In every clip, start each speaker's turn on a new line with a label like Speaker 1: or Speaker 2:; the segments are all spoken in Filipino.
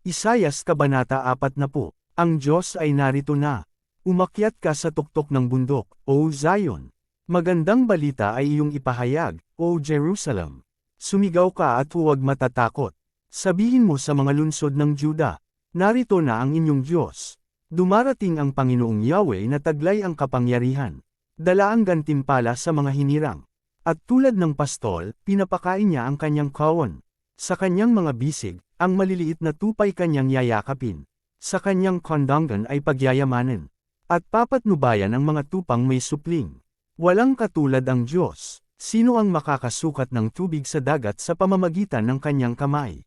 Speaker 1: Isayas Kabanata 40. Ang Diyos ay narito na. Umakyat ka sa tuktok ng bundok, O Zion. Magandang balita ay iyong ipahayag, O Jerusalem. Sumigaw ka at huwag matatakot. Sabihin mo sa mga lungsod ng Juda, narito na ang inyong Diyos. Dumarating ang Panginoong Yahweh na taglay ang kapangyarihan. Dala ang gantimpala sa mga hinirang. At tulad ng pastol, pinapakain niya ang kanyang kawan. Sa kanyang mga bisig, ang maliliit na tupay kanyang yayakapin. Sa kanyang kondanggan ay pagyayamanin. At papatnubayan ang mga tupang may supling. Walang katulad ang Diyos. Sino ang makakasukat ng tubig sa dagat sa pamamagitan ng kanyang kamay?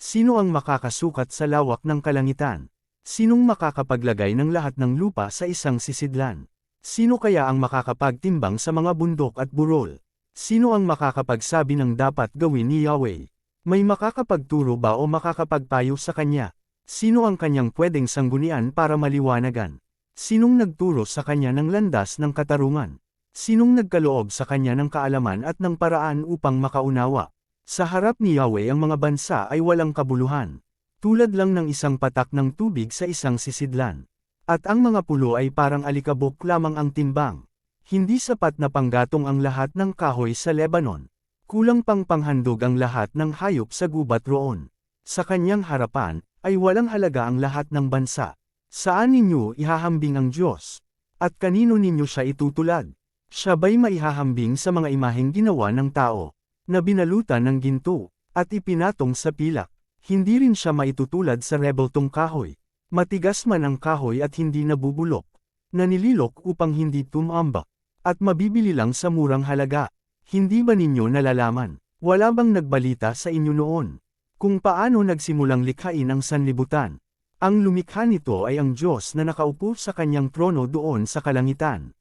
Speaker 1: Sino ang makakasukat sa lawak ng kalangitan? Sinong makakapaglagay ng lahat ng lupa sa isang sisidlan? Sino kaya ang makakapagtimbang sa mga bundok at burol? Sino ang makakapagsabi ng dapat gawin ni Yahweh? May makakapagturo ba o makakapagpayo sa kanya? Sino ang kanyang pwedeng sanggunian para maliwanagan? Sinong nagturo sa kanya ng landas ng katarungan? Sinong nagkaloob sa kanya ng kaalaman at ng paraan upang makaunawa? Sa harap ni Yahweh ang mga bansa ay walang kabuluhan. Tulad lang ng isang patak ng tubig sa isang sisidlan. At ang mga pulo ay parang alikabok lamang ang timbang. Hindi sapat na panggatong ang lahat ng kahoy sa Lebanon. Kulang pang panghandog ang lahat ng hayop sa gubat roon. Sa kanyang harapan, ay walang halaga ang lahat ng bansa. Saan ninyo ihahambing ang Diyos? At kanino ninyo siya itutulad? Siya ba'y maihahambing sa mga imaheng ginawa ng tao, na binalutan ng ginto, at ipinatong sa pilak? Hindi rin siya maitutulad sa rebeltong kahoy. Matigas man ang kahoy at hindi nabubulok. Nanililok upang hindi tumambak. At mabibili lang sa murang halaga. Hindi ba ninyo nalalaman? Wala bang nagbalita sa inyo noon? Kung paano nagsimulang likhain ang sanlibutan? Ang lumikha nito ay ang Diyos na nakaupo sa kanyang trono doon sa kalangitan.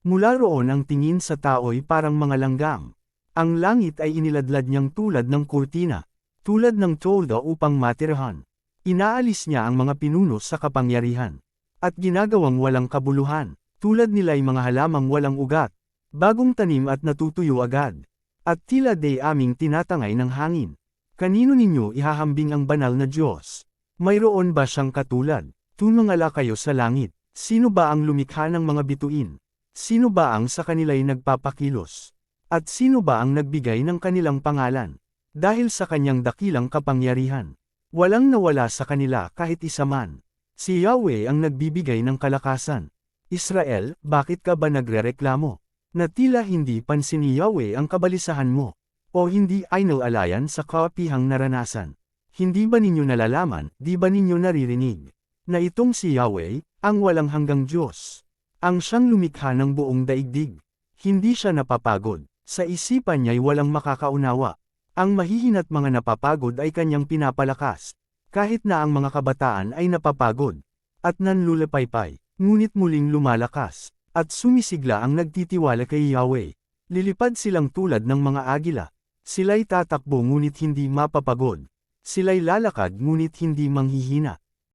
Speaker 1: Mula roon ang tingin sa tao'y parang mga langgam. Ang langit ay iniladlad niyang tulad ng kurtina, tulad ng tolda upang matirahan. Inaalis niya ang mga pinuno sa kapangyarihan. At ginagawang walang kabuluhan, tulad nila'y mga halamang walang ugat. Bagong tanim at natutuyo agad. At tila day aming tinatangay ng hangin. Kanino ninyo ihahambing ang banal na Diyos? Mayroon ba siyang katulad? Tumangala kayo sa langit. Sino ba ang lumikha ng mga bituin? Sino ba ang sa kanila'y nagpapakilos? At sino ba ang nagbigay ng kanilang pangalan? Dahil sa kanyang dakilang kapangyarihan. Walang nawala sa kanila kahit isa man. Si Yahweh ang nagbibigay ng kalakasan. Israel, bakit ka ba nagrereklamo? Na tila hindi pansin ni Yahweh ang kabalisahan mo, o hindi ay nalalayan sa kaapihang naranasan. Hindi ba ninyo nalalaman, di ba ninyo naririnig, na itong si Yahweh, ang walang hanggang Diyos, ang siyang lumikha ng buong daigdig. Hindi siya napapagod, sa isipan niya'y walang makakaunawa. Ang mahihina't mga napapagod ay kanyang pinapalakas, kahit na ang mga kabataan ay napapagod, at nanlulupaypay, ngunit muling lumalakas. At sumisigla ang nagtitiwala kay Yahweh. Lilipad silang tulad ng mga agila. Sila'y tatakbo ngunit hindi mapapagod. Sila'y lalakad ngunit hindi manghihina.